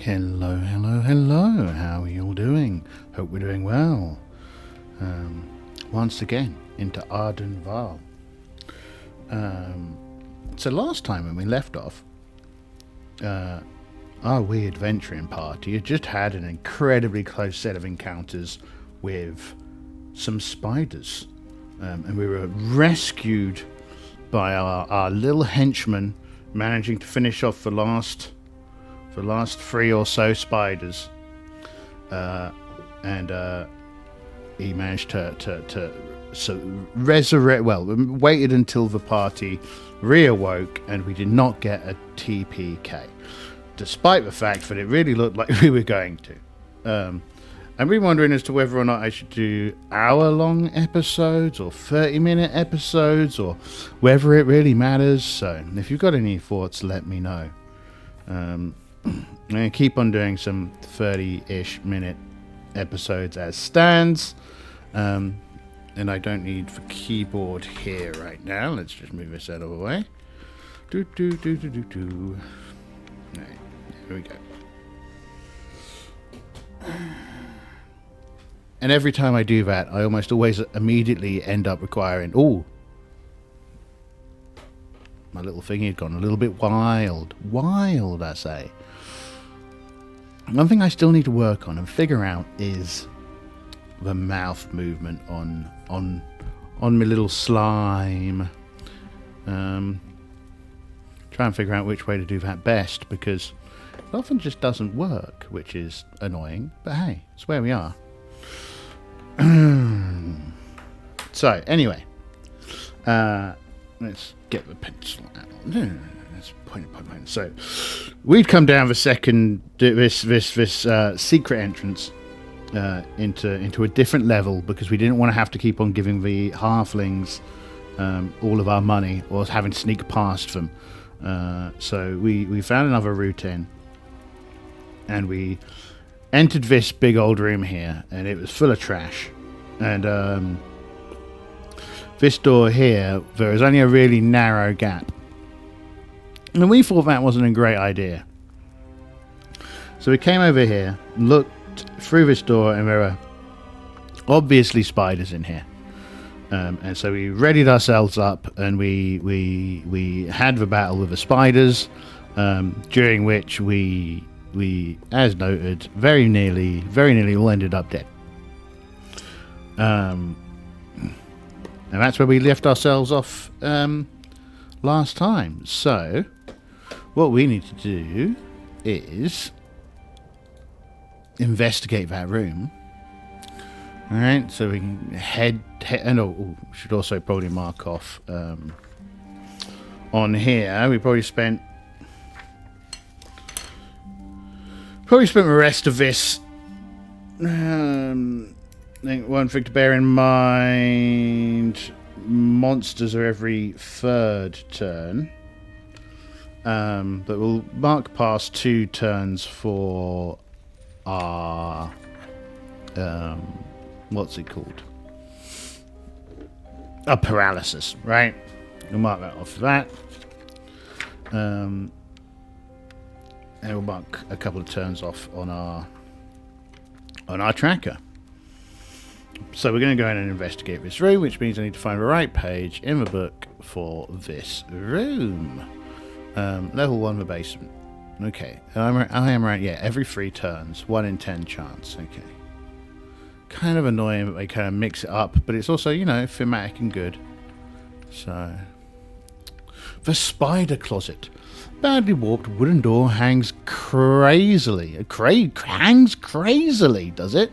Hello, hello, hello. How are you all doing? Hope we're doing well. Once again, into Arden Vul. So last time when we left off, our wee adventuring party had just had an incredibly close set of encounters with some spiders. And we were rescued by our little henchman, managing to finish off the last 3 or so spiders. And he managed to resurrect, waited until the party reawoke, and we did not get a TPK, despite the fact that it really looked like we were going to. I've been wondering as to whether or not I should do hour-long episodes or 30-minute episodes, or whether it really matters. So if you've got any thoughts, let me know. I'm going to keep on doing some 30-ish minute episodes as stands. And I don't need the keyboard here right now. Let's just move this out of the way. Right, here we go. And every time I do that, I almost always immediately end up requiring... Oh! My little thingy had gone a little bit wild. Wild, I say. One thing I still need to work on and figure out is the mouth movement on my little slime. Try and figure out which way to do that best, because it often just doesn't work, which is annoying. But hey, it's where we are. So, anyway. Let's get the pencil out. Let's point. So, we'd come down the second this secret entrance into a different level, because we didn't want to have to keep on giving the halflings all of our money, or having to sneak past them. So we found another route in, and we entered this big old room here, and it was full of trash. And this door here, there was only a really narrow gap. And we thought that wasn't a great idea. So we came over here, looked through this door, and there were obviously spiders in here. And so we readied ourselves up, and we had the battle with the spiders, during which we, as noted, very nearly all ended up dead. And that's where we left ourselves off last time. So what we need to do is investigate that room. All right, so we can head and should also probably mark off on here. We probably spent the rest of this. I think one thing to bear in mind: monsters are every third turn. But we'll mark past 2 turns for our what's it called? A paralysis, right? We'll mark that off for that. And we'll mark a couple of turns off on our tracker. So we're going to go in and investigate this room, which means I need to find the right page in the book for this room. Level 1, the basement. Okay, I am right. Yeah, every 3 turns, 1 in 10 chance. Okay. Kind of annoying that they kind of mix it up, but it's also, thematic and good. So, the spider closet. Badly warped wooden door hangs crazily. Hangs crazily, does it?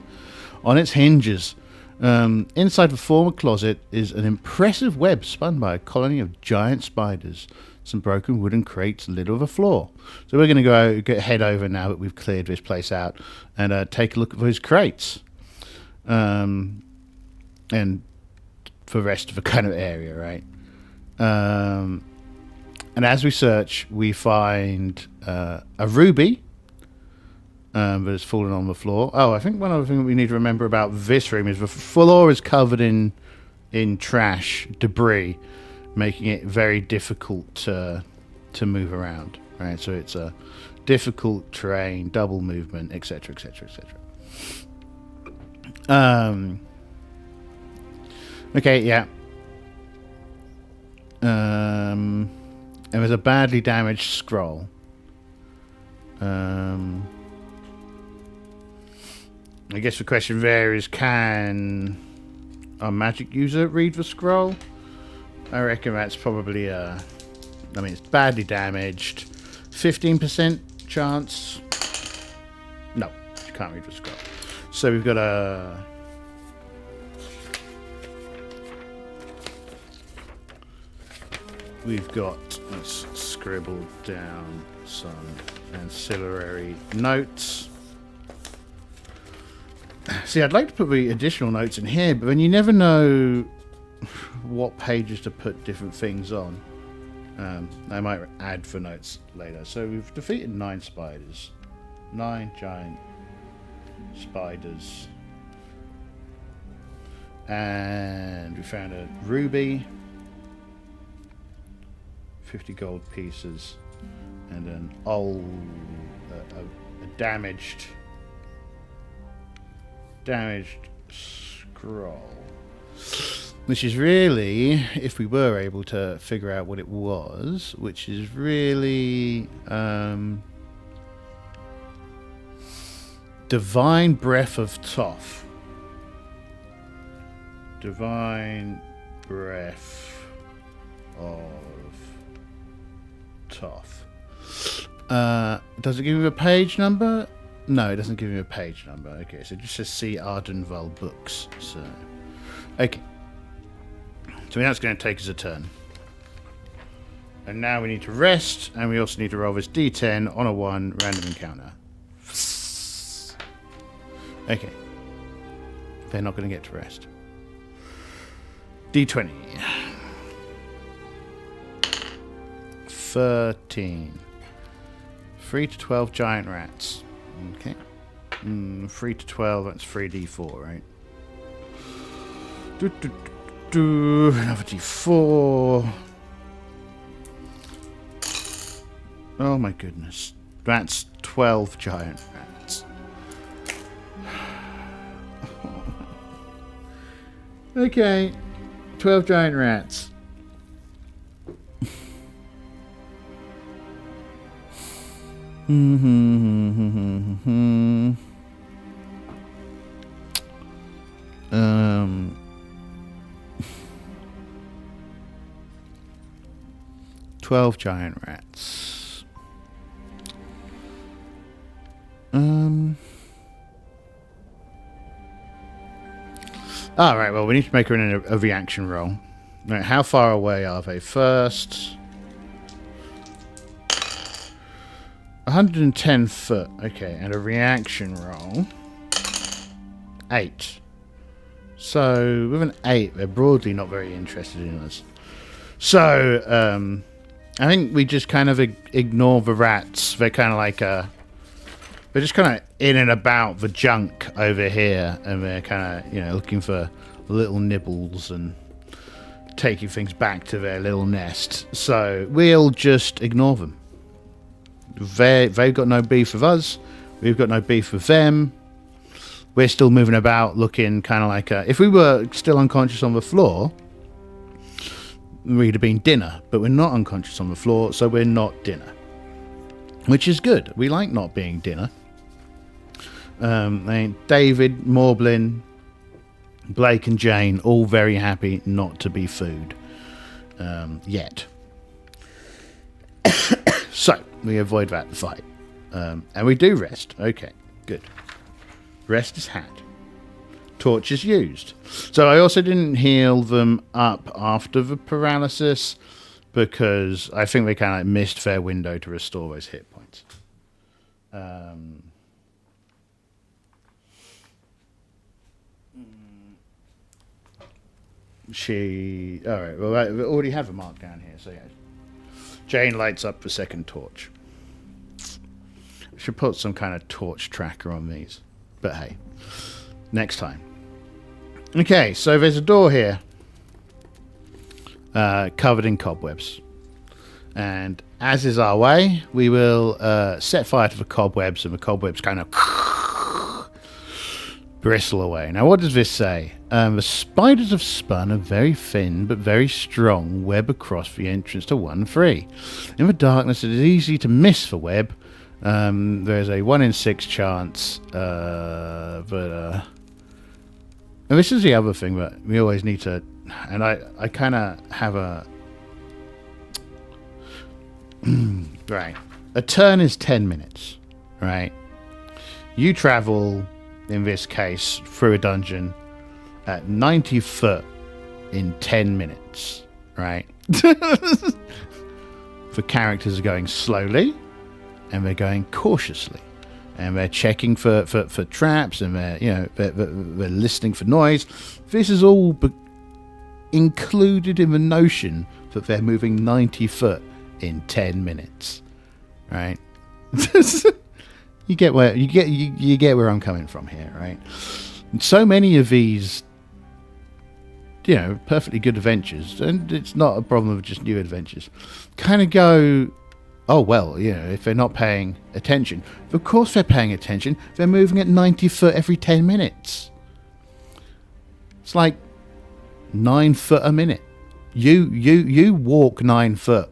On its hinges. Inside the former closet is an impressive web spun by a colony of giant spiders. Some broken wooden crates litter the floor. So we're going to head over now that we've cleared this place out, and take a look at those crates. And for the rest of the kind of area, right? And as we search, we find a ruby that has fallen on the floor. Oh, I think one other thing that we need to remember about this room is the floor is covered in trash, debris, making it very difficult to move around. right? So it's a difficult terrain, double movement, etc., etc., etc. Okay, yeah. It was a badly damaged scroll. I guess the question there is, can a magic user read the scroll? I reckon that's probably I mean, it's badly damaged. 15% chance. No, you can't read the scroll. So we've got a... let's scribble down some ancillary notes. See, I'd like to put the additional notes in here, but then you never know what pages to put different things on. I might add for notes later. So we've defeated 9 spiders. 9 giant spiders. And we found a ruby. 50 gold pieces. And an old... a damaged scroll. Which is really, if we were able to figure out what it was, which is really Divine Breath of Thoth. Divine Breath of Thoth. Does it give you a page number? No, it doesn't give you a page number. Okay, so it just says see Arden Vul books. So, okay. So that's going to take us a turn. And now we need to rest, and we also need to roll this D10 on a 1 random encounter. Okay. They're not going to get to rest. D20. 13. 3 to 12 giant rats. Okay. 3 to 12, that's 3d4, right? Another d4. Oh my goodness. That's 12 giant rats. Okay. 12 giant rats. Um 12 giant rats. Alright, well, we need to make her in a reaction roll. Right, how far away are they? First, 110 foot. Okay, and a reaction roll. 8. So, with an 8, they're broadly not very interested in us. So, I think we just kind of ignore the rats. They're kind of like they're just kind of in and about the junk over here, and they're kind of, you know, looking for little nibbles and taking things back to their little nest. So we'll just ignore them. They've got no beef with us. We've got no beef with them. We're still moving about, looking kind of like if we were still unconscious on the floor, we'd have been dinner, but we're not unconscious on the floor, so we're not dinner, which is good. We like not being dinner. David, Morblin, Blake and Jane all very happy not to be food yet. So we avoid that fight, and we do rest. Okay, good. Rest is had. Torch is used. So I also didn't heal them up after the paralysis because I think they kind of missed their window to restore those hit points. Alright, well, we already have a mark down here, so yeah. Jane lights up the second torch. Should put some kind of torch tracker on these. But hey, next time. Okay, so there's a door here. Covered in cobwebs. And as is our way, we will set fire to the cobwebs, and the cobwebs kind of bristle away. Now, what does this say? The spiders have spun a very thin but very strong web across the entrance to 1-3. In the darkness, it is easy to miss the web. There's a 1 in 6 chance, and this is the other thing that we always need to, and I kind of have a right. A turn is 10 minutes, right? You travel, in this case, through a dungeon at 90 foot in 10 minutes, right? The characters are going slowly, and they're going cautiously, and they're checking for traps, and they're listening for noise. This is all included in the notion that they're moving 90 foot in 10 minutes, right? you get where I'm coming from here, right? And so many of these, perfectly good adventures, and it's not a problem of just new adventures, kind of go, oh well, if they're not paying attention. Of course they're paying attention. They're moving at 90 foot every 10 minutes. It's like 9 foot a minute. You walk 9 foot,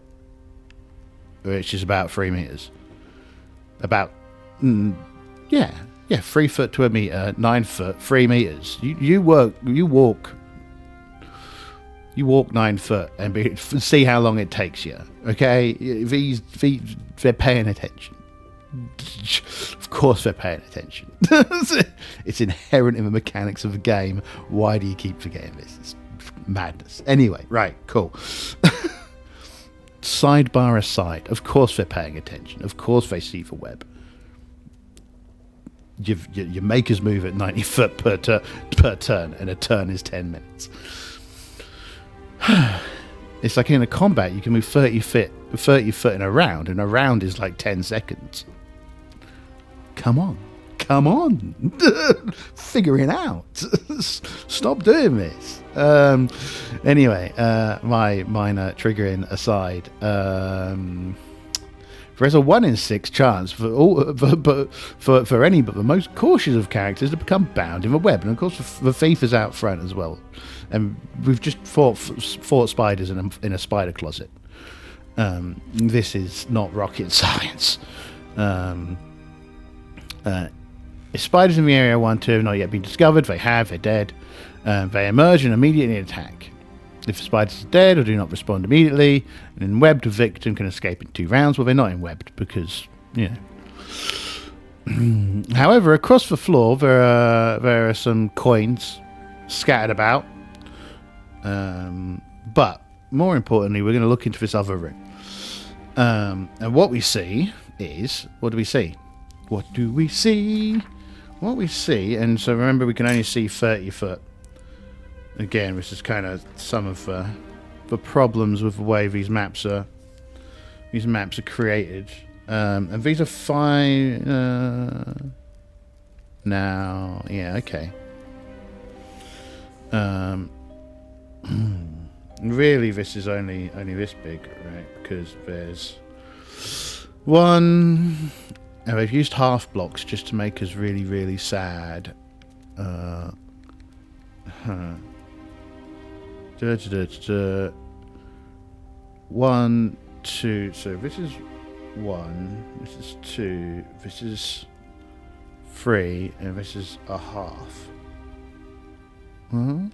which is about 3 meters. About 3 foot to a meter, 9 foot, 3 meters. You walk 9 foot and see how long it takes you. Okay, they're paying attention. Of course they're paying attention. It's inherent in the mechanics of the game. Why do you keep forgetting this? It's madness. Anyway, right, cool. Sidebar aside, of course they're paying attention. Of course they see the web. Your makers move at 90 foot per turn, and a turn is 10 minutes. It's like in a combat, you can move 30 foot in a round, and a round is like 10 seconds. Come on. Figure it out. Stop doing this. Anyway, my minor triggering aside, there's a 1 in 6 chance for any but the most cautious of characters to become bound in the web, and of course the thief is out front as well. And we've just fought spiders in a spider closet. This is not rocket science. Spiders in the area 1-2 have not yet been discovered. They're dead. They emerge and immediately attack. If the spiders are dead or do not respond immediately, an enwebbed victim can escape in 2 rounds. Well, they're not enwebbed because, However, across the floor there are some coins scattered about. But more importantly, we're going to look into this other room. And what we see is, what do we see? What we see, and so remember, we can only see 30 foot. Again, this is kind of some of the problems with the way these maps are created. And these are fine now. Yeah, okay. Really, this is only this big, right? Because there's one. And they've used half blocks just to make us really, really sad. 1, 2. So this is 1. This is 2. This is 3, and this is a half. 1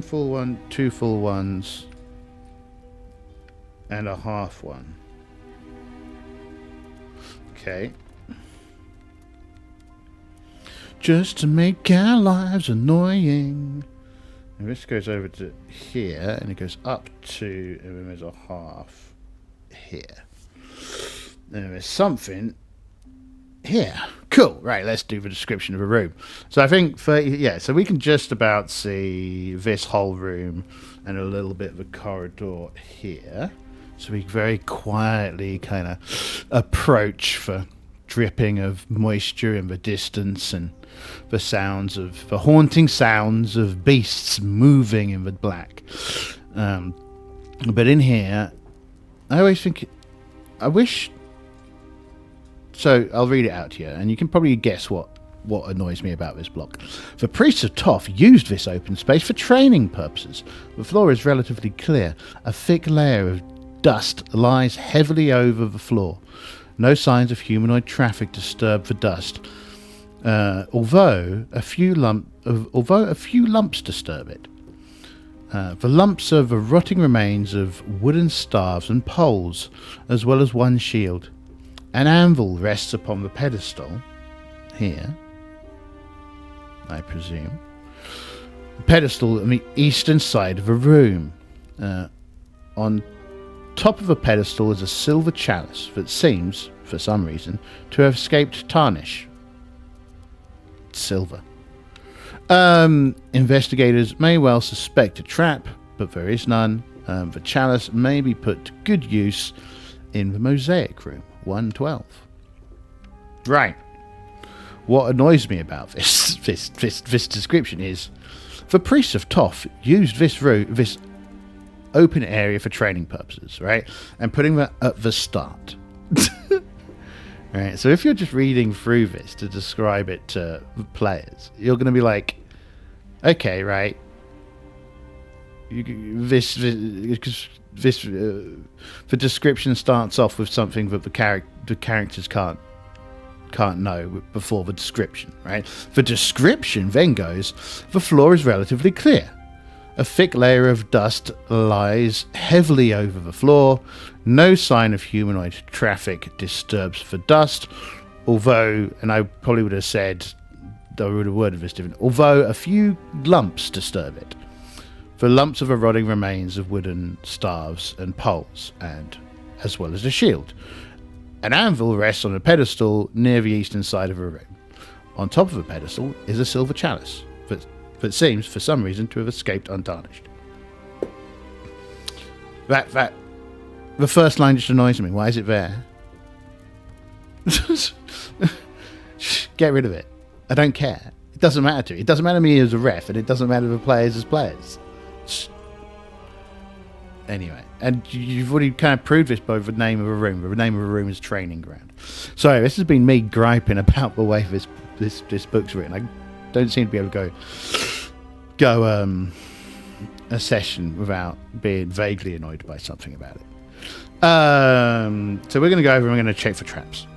full one, 2 full ones, and a half one. Okay. Just to make our lives annoying. And this goes over to here, and it goes up to, and then there's a half here. And there's something here. Cool. Right, let's do the description of a room. So I think, so we can just about see this whole room and a little bit of a corridor here. So we very quietly kind of approach the dripping of moisture in the distance and the haunting sounds of beasts moving in the black. But in here, I always think, I wish. So I'll read it out to you, and you can probably guess what annoys me about this block. The priests of Toth used this open space for training purposes. The floor is relatively clear. A thick layer of dust lies heavily over the floor. No signs of humanoid traffic disturb the dust, although a few lumps disturb it. The lumps are the rotting remains of wooden staves and poles, as well as one shield. An anvil rests upon the pedestal here, I presume. The pedestal on the eastern side of the room. On top of the pedestal is a silver chalice that seems, for some reason, to have escaped tarnish. It's silver. Investigators may well suspect a trap, but there is none. The chalice may be put to good use in the mosaic room, 112. Right. What annoys me about this description is the priests of Toth used this open area for training purposes, right? And putting that at the start. Right. So if you're just reading through this to describe it to players, you're going to be like, okay, right. The description starts off with something that the characters can't know before the description, right? The description then goes, the floor is relatively clear. A thick layer of dust lies heavily over the floor. No sign of humanoid traffic disturbs the dust, although, and I probably would have said, I would have worded this different, although a few lumps disturb it. The lumps are the rotting remains of wooden staves and poles, and as well as a shield. An anvil rests on a pedestal near the eastern side of a room. On top of the pedestal is a silver chalice that seems, for some reason, to have escaped untarnished. The first line just annoys me. Why is it there? Get rid of it. I don't care. It doesn't matter to me. It doesn't matter to me as a ref, and it doesn't matter to the players as players. Anyway, and you've already kind of proved this by the name of a room. The name of a room is Training Ground. So this has been me griping about the way this book's written. I don't seem to be able to go a session without being vaguely annoyed by something about it. So we're going to go over and we're going to check for traps.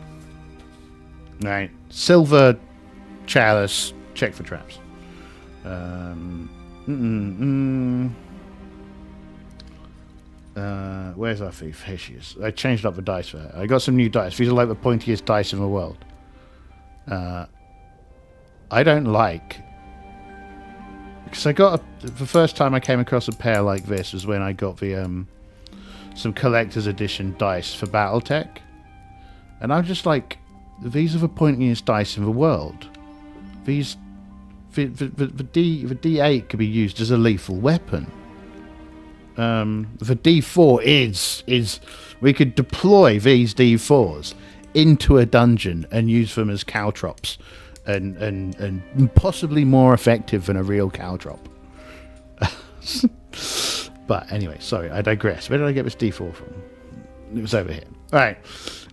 Right, silver chalice, check for traps. Where's our thief? Here she is. I changed up the dice for her. I got some new dice. These are like the pointiest dice in the world. I don't like... Because I got... the first time I came across a pair like this was when I got the some collector's edition dice for Battletech. And I'm just like, these are the pointiest dice in the world. These... The D8 could be used as a lethal weapon. The D4 is we could deploy these D4s into a dungeon and use them as caltrops, and possibly more effective than a real caltrop. But anyway, sorry, I digress. Where did I get this D4 from? It was over here. All right.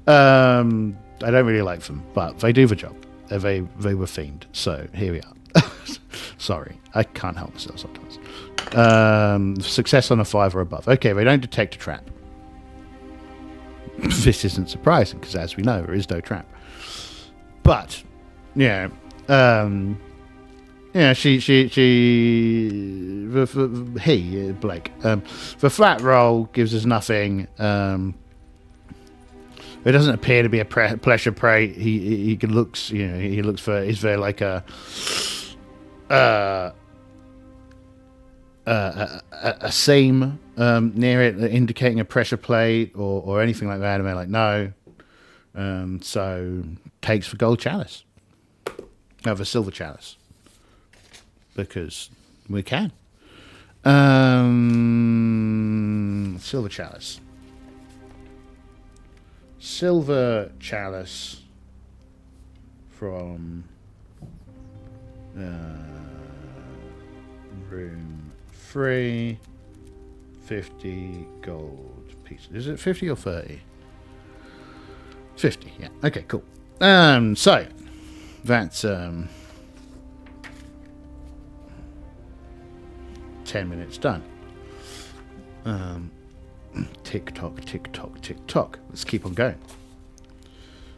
I don't really like them, but they do the job. They were themed, so here we are. Sorry, I can't help myself sometimes. Success on a 5 or above. Okay, they don't detect a trap. This isn't surprising, because as we know, there is no trap. But, yeah, Blake. The flat roll gives us nothing. It doesn't appear to be a pleasure prey. He looks, he looks for. Is there like a seam near it indicating a pressure plate or anything like that? And they're like, no. So takes for gold chalice. No, the silver chalice. Because we can. Silver chalice. Silver chalice from room 3. 50 gold pieces. Is it 50 or 30? 50, yeah. Okay, cool. So that's 10 minutes done. Tick tock, tick tock, tick tock. Let's keep on going.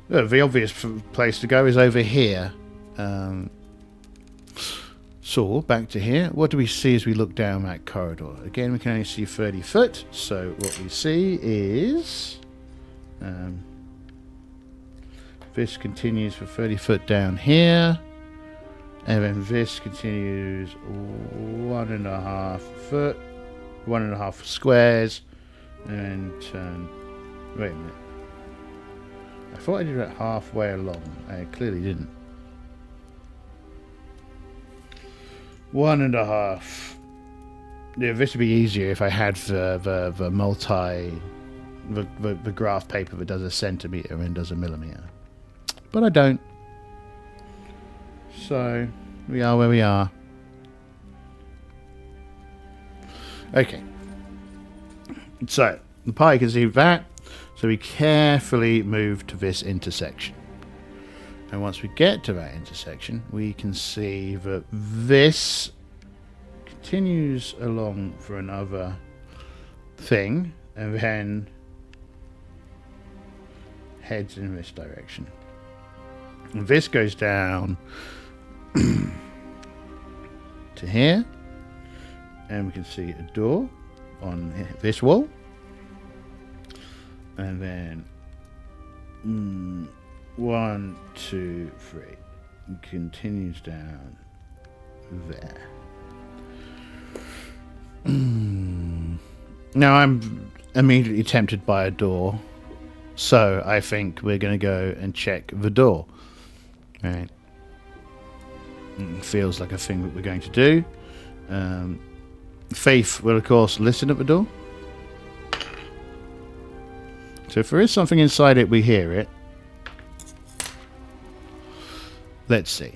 The obvious place to go is over here. So back to here. What do we see as we look down that corridor? Again, we can only see 30 foot. So what we see is this continues for 30 foot down here, and then this continues 1.5 foot, 1.5 squares, and turn. Wait a minute. I thought I did it halfway along. I clearly didn't. 1.5. Yeah, this would be easier if I had the graph paper that does a centimeter and does a millimeter. But I don't. So we are where we are. Okay. So the party can see that. So we carefully move to this intersection. And once we get to that intersection, we can see that this continues along for another thing and then heads in this direction. And this goes down to here, and we can see a door on this wall, and then 1, 2, 3 continues down there. Now I'm immediately tempted by a door, so I think we're going to go and check the door. Right. Feels like a thing that we're going to do. Faith will, of course, listen at the door. So if there is something inside it, we hear it. Let's see.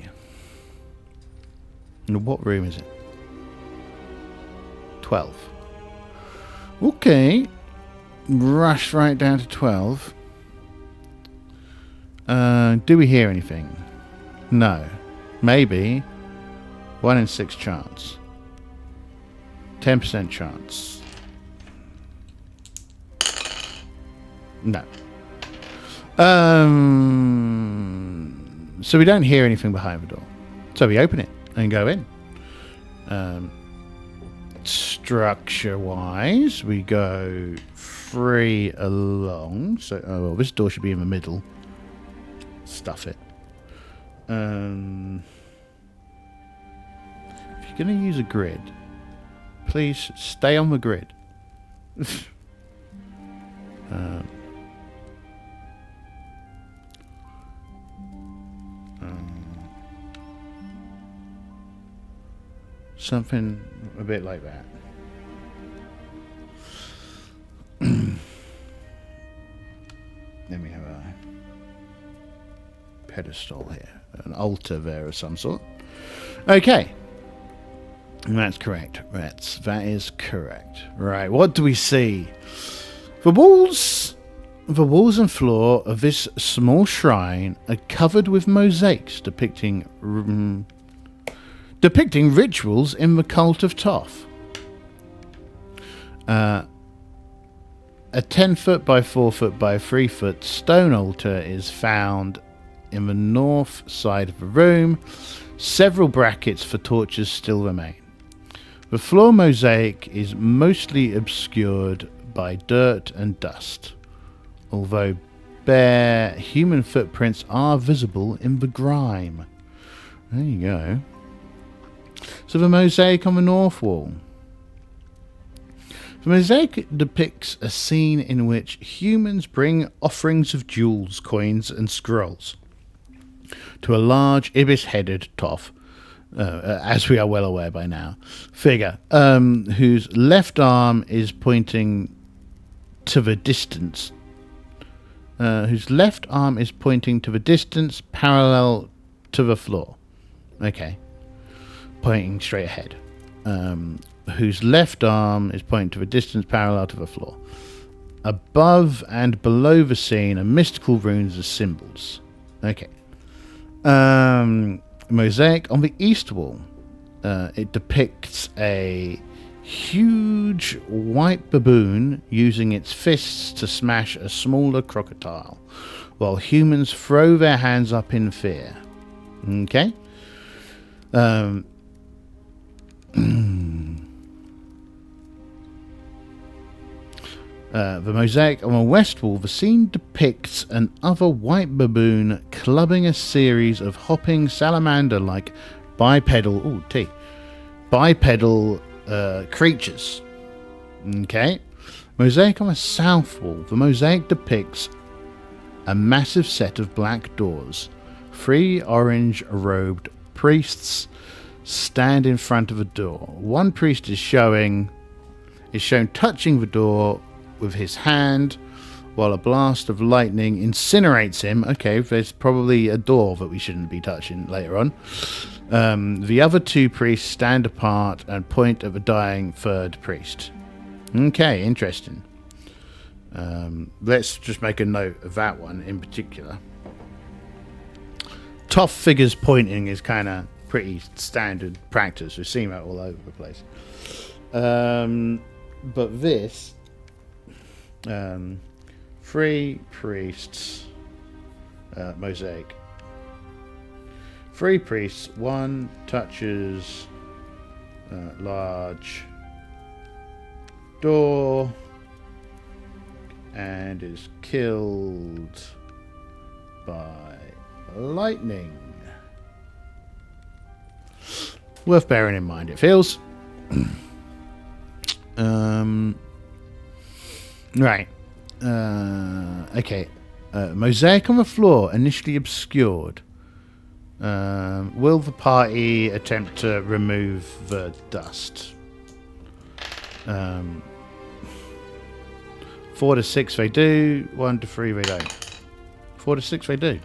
And what room is it? 12. Okay. Rush right down to 12. Do we hear anything? No. Maybe. 1 in 6 chance. 10% chance. No. So we don't hear anything behind the door. So we open it and go in. Structure-wise, we go 3 along. So, well, this door should be in the middle. Stuff it. If you're going to use a grid, please stay on the grid. Something a bit like that. Then we have a pedestal here, an altar there of some sort. Okay, and that's correct. That is correct. Right, what do we see? The walls and floor of this small shrine are covered with mosaics depicting rituals in the cult of Thoth. A 10 foot by 4 foot by 3 foot stone altar is found in the north side of the room. Several brackets for torches still remain. The floor mosaic is mostly obscured by dirt and dust, although bare human footprints are visible in the grime. There you go. So the mosaic on the north wall. The mosaic depicts a scene in which humans bring offerings of jewels, coins, and scrolls to a large ibis-headed Thoth, as we are well aware by now, figure, whose left arm is pointing to the distance. Parallel to the floor. Okay. Pointing straight ahead. whose left arm is pointing to a distance parallel to the floor. Above and below the scene are mystical runes as symbols. Okay. Mosaic on the east wall. It depicts a huge white baboon using its fists to smash a smaller crocodile, while humans throw their hands up in fear. Okay. The mosaic on the west wall, the scene depicts an other white baboon clubbing a series of hopping salamander-like bipedal creatures. Okay. Mosaic on the south wall, the mosaic depicts a massive set of black doors. 3 orange-robed priests stand in front of a door. One priest is shown touching the door with his hand, while a blast of lightning incinerates him. Okay, there's probably a door that we shouldn't be touching later on. The other 2 priests stand apart and point at the dying 3rd priest. Okay, interesting. Let's just make a note of that one in particular. Tough figures pointing is kind of pretty standard practice. We've seen that all over the place. But this... 3 priests, mosaic. 3 priests. 1 touches large door and is killed by lightning. Worth bearing in mind, it feels. Right. Okay. Mosaic on the floor, initially obscured. Will the party attempt to remove the dust? 4 to 6 they do. 1 to 3 they don't. 4 to 6 they do.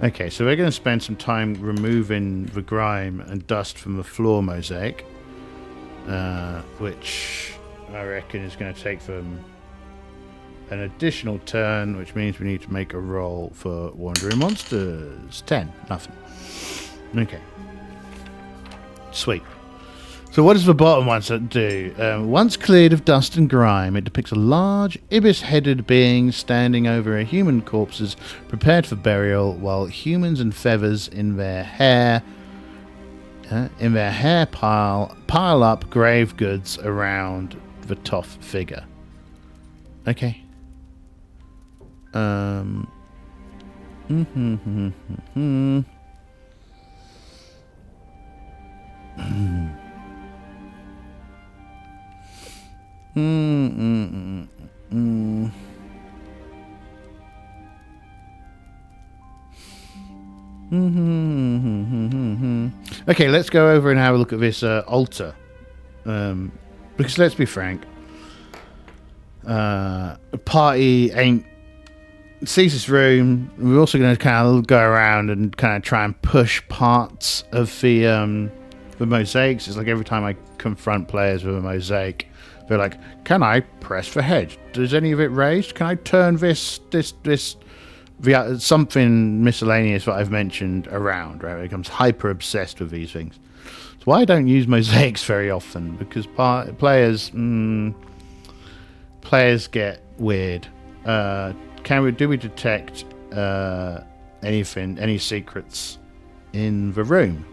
Okay, so we're going to spend some time removing the grime and dust from the floor mosaic, which I reckon is going to take them an additional turn, which means we need to make a roll for Wandering Monsters. 10. Nothing. Okay. Sweet. So what does the bottom one do? Once cleared of dust and grime, it depicts a large, ibis-headed being standing over a human corpses prepared for burial, while humans and feathers in their hair pile up grave goods around the tough figure. Okay. Okay, let's go over and have a look at this altar. Because let's be frank, the party sees this room. We're also going to kind of go around and kind of try and push parts of the mosaics. It's like every time I confront players with a mosaic, they're like, "Can I press the head? Does any of it raised? Can I turn this something miscellaneous that I've mentioned around?" Right? It becomes hyper obsessed with these things. So why I don't use mosaics very often, because players get weird. Do we detect any secrets in the room?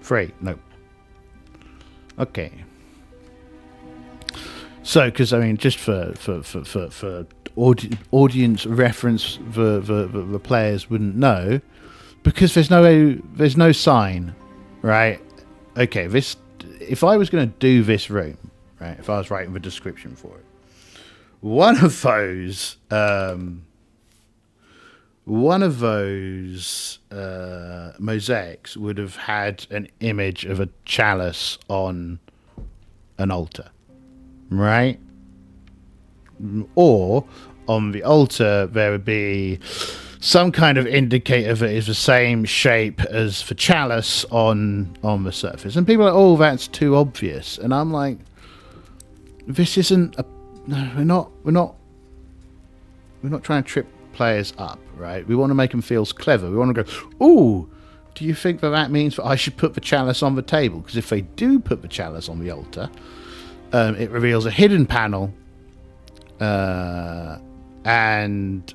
3. No. Okay. So, because I mean, just for audience reference, the players wouldn't know, because there's no sign, right? Okay, if I was going to do this room, right? If I was writing the description for it, one of those mosaics would have had an image of a chalice on an altar, right? Or on the altar there would be some kind of indicator that is the same shape as the chalice on the surface. And people are like, oh, that's too obvious. And I'm like, this isn't a... No, we're not trying to trip players up, right? We want to make them feel clever. We want to go, ooh, do you think that means that I should put the chalice on the table? Because if they do put the chalice on the altar, it reveals a hidden panel, and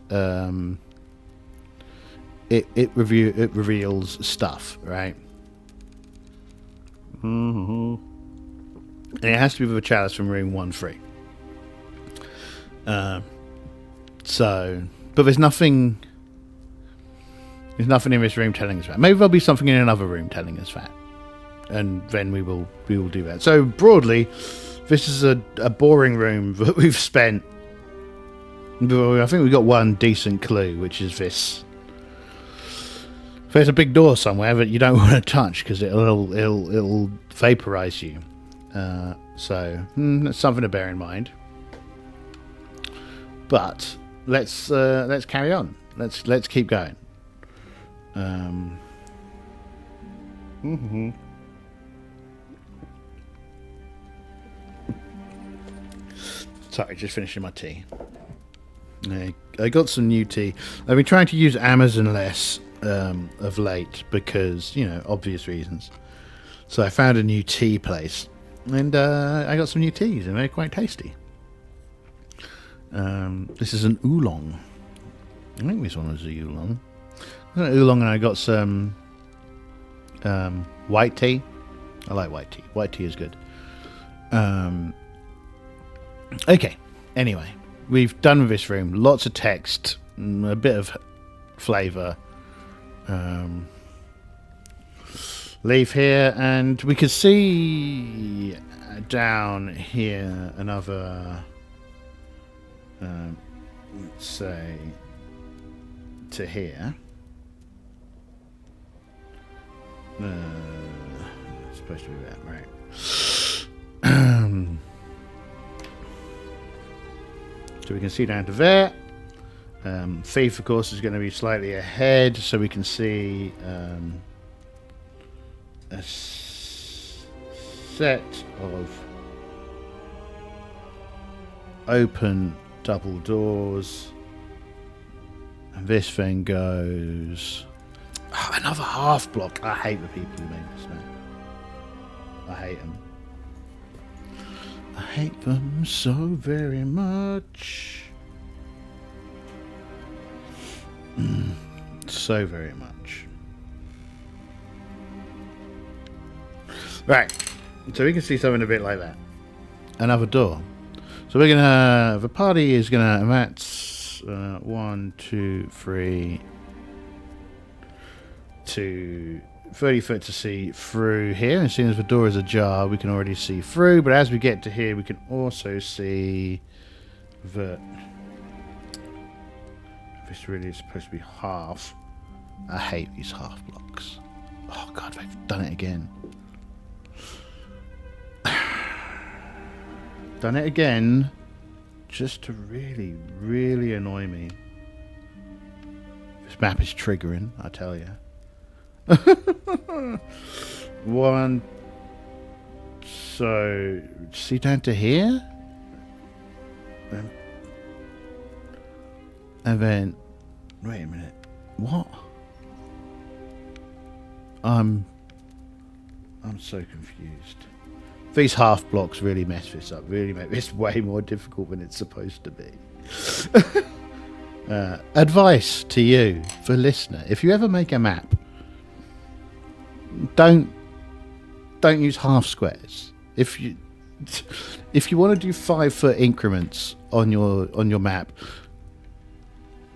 it reveals stuff, right? Mm-hmm. And it has to be with a chalice from room 1-3. But there's nothing in this room telling us that. Maybe there'll be something in another room telling us that, and then we will do that. So broadly, this is a boring room that we've spent. I think we got one decent clue, which is this. There's a big door somewhere that you don't want to touch because it'll vaporize you. So that's something to bear in mind. But let's carry on. Let's keep going. Sorry, just finishing my tea. I got some new tea. I've been trying to use Amazon less of late because, obvious reasons. So I found a new tea place, and I got some new teas, and they're quite tasty. This is an oolong. I think this one was a oolong. I got an oolong, and I got some white tea. I like white tea. White tea is good. Okay. Anyway, we've done with this room. Lots of text, a bit of flavour. Leave here, and we could see down here another. Let's say to here. It's supposed to be that, right? So we can see down to there. Thief, of course, is going to be slightly ahead, so we can see a set of open double doors, and this thing goes another half block. I hate the people who made this, man. I hate them. I hate them so very much. So very much. Right, so we can see something a bit like that. Another door. So we're gonna. The party is gonna. And that's 1, 2, 3, 30 foot to see through here. And as soon as the door is ajar, we can already see through. But as we get to here, we can also see that this really is supposed to be half. I hate these half blocks. Oh god, they've done it again. Done it again, just to really, really annoy me. This map is triggering, I tell you. One. So, see down to here? And then, wait a minute. What? I'm so confused. These half blocks really mess this up. Really make this way more difficult than it's supposed to be. Advice to you, the listener: if you ever make a map, don't use half squares. If you want to do 5 foot increments on your map,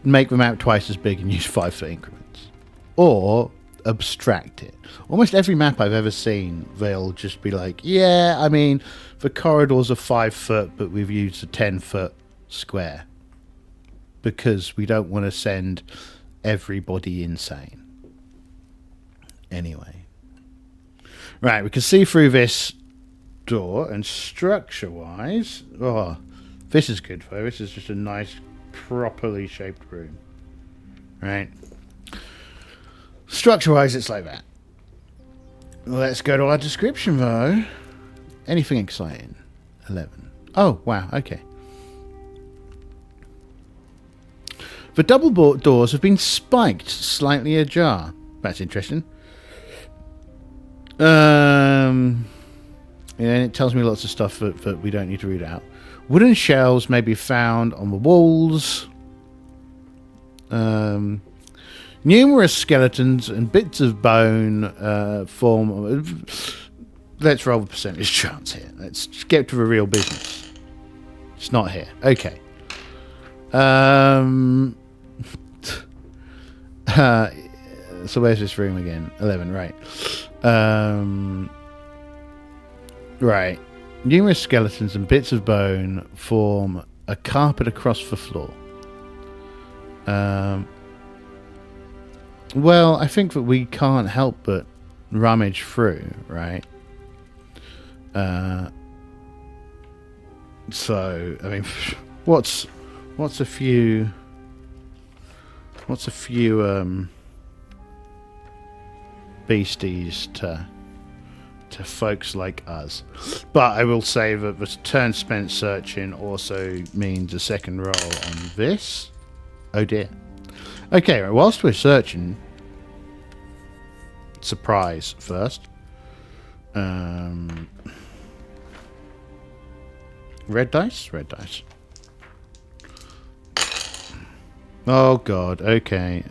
make the map twice as big and use 5 foot increments, or abstract it. Almost every map I've ever seen, they'll just be like, yeah, I mean, the corridors are 5 foot, but we've used a 10 foot square because we don't want to send everybody insane. Anyway, right, we can see through this door, and structure wise, oh, this is good though. This is just a nice properly shaped room. right? Structure-wise, it's like that. Let's go to our description, though. Anything exciting? 11. Oh, wow, okay. The double doors have been spiked slightly ajar. That's interesting. And it tells me lots of stuff that we don't need to read out. Wooden shelves may be found on the walls. Numerous skeletons and bits of bone form... Let's roll the percentage chance here. Let's get to the real business. It's not here. Okay. So where's this room again? 11, right. Right. Numerous skeletons and bits of bone form a carpet across the floor. Well, I think that we can't help but rummage through, right? So, I mean, what's a few beasties to folks like us? But I will say that the turn spent searching also means a second roll on this. Oh dear. Okay, right, whilst we're searching, surprise first. Red dice? Red dice. Oh god, okay.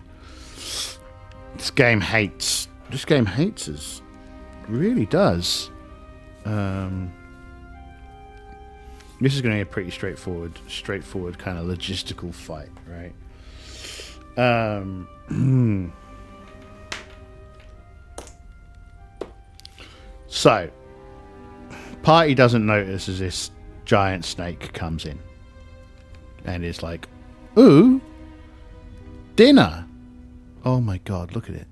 This game hates us. It really does. This is going to be a pretty straightforward kind of logistical fight, right? So, party doesn't notice as this giant snake comes in and is like, ooh, dinner. Oh my god, look at it.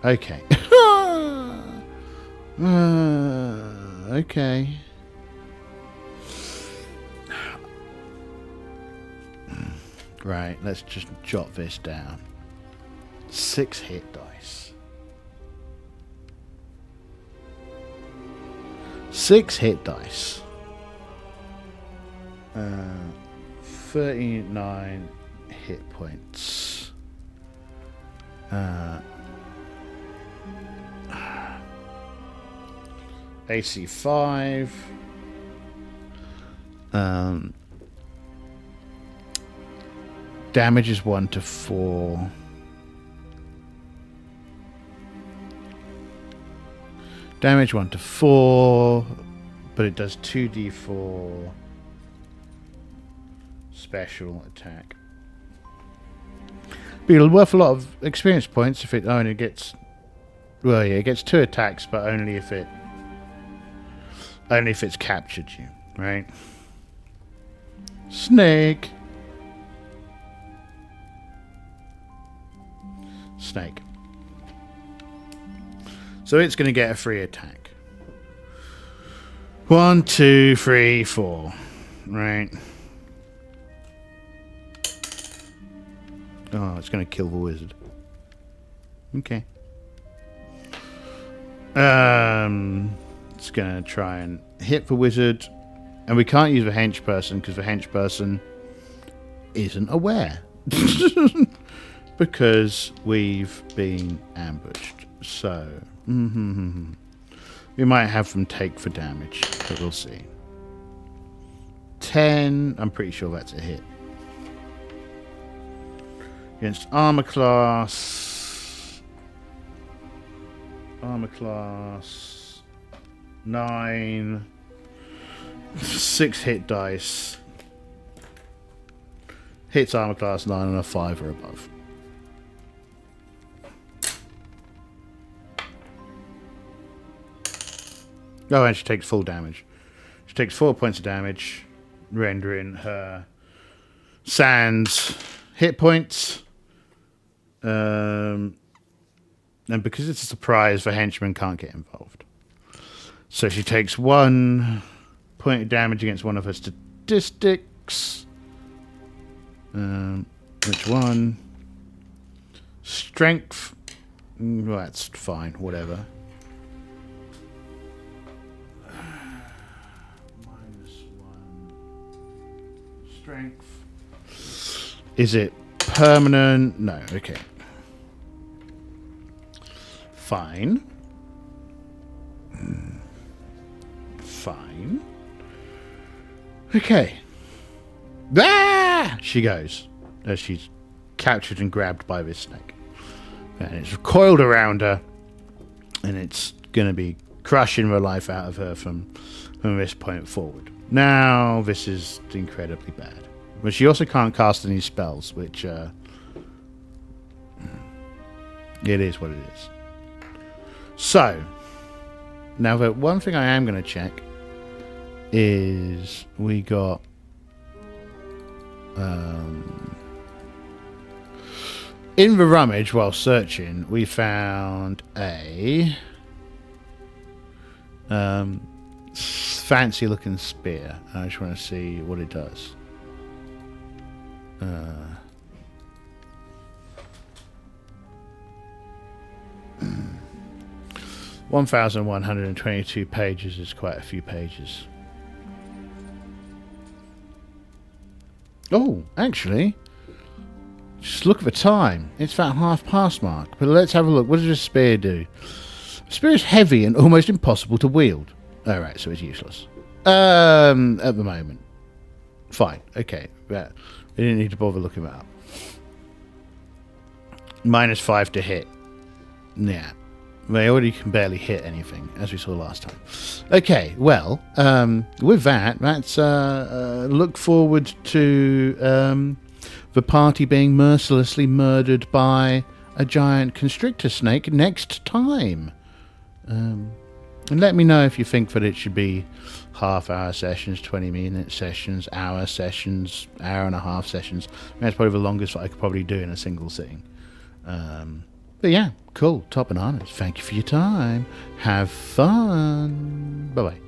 Okay. Okay. Right, let's just jot this down. 6 hit dice. 6 hit dice. 39 hit points. AC 5. Damage is 1 to 4. Damage 1 to 4, but it does 2d4 special attack. But it'll worth a lot of experience points if it only gets... Well, yeah, it gets 2 attacks, but only if it's captured you, right? Snake. Snake. So it's going to get a free attack. 1, 2, 3, 4. Right. Oh, it's going to kill the wizard. Okay. It's going to try and hit the wizard. And we can't use the hench person because the hench person isn't aware. Because we've been ambushed. So, we might have them take for damage, but we'll see. 10, I'm pretty sure that's a hit. Against armor class. Armor class 9. 6 hit dice. Hits armor class 9 on a 5 or above. Oh, and she takes full damage. She takes 4 points of damage, rendering her sans hit points. And because it's a surprise, the henchman can't get involved. So she takes 1 point of damage against one of her statistics. Which one? Strength. Well, that's fine, whatever. -1. Strength. Is it permanent? No, okay. Fine. Fine. Okay. Ah! She goes as she's captured and grabbed by this snake. And it's coiled around her, and it's going to be crushing the life out of her from this point forward. Now, this is incredibly bad. But she also can't cast any spells, which it is what it is. So, now the one thing I am going to check is we got in the rummage while searching, we found a fancy looking spear. I just want to see what it does. 1,122 pages is quite a few pages. Oh, actually, just look at the time. It's that half-past mark. But let's have a look. What does a spear do? A spear is heavy and almost impossible to wield. All right, so it's useless. At the moment. Fine. Okay. Yeah. We didn't need to bother looking that up. -5 to hit. Yeah. They already can barely hit anything, as we saw last time. Okay, well, with that, let's look forward to the party being mercilessly murdered by a giant constrictor snake next time. And let me know if you think that it should be half-hour sessions, 20-minute sessions, hour sessions, hour-and-a-half sessions. That's probably the longest that I could probably do in a single sitting. But yeah, cool. Top bananas. Thank you for your time. Have fun. Bye-bye.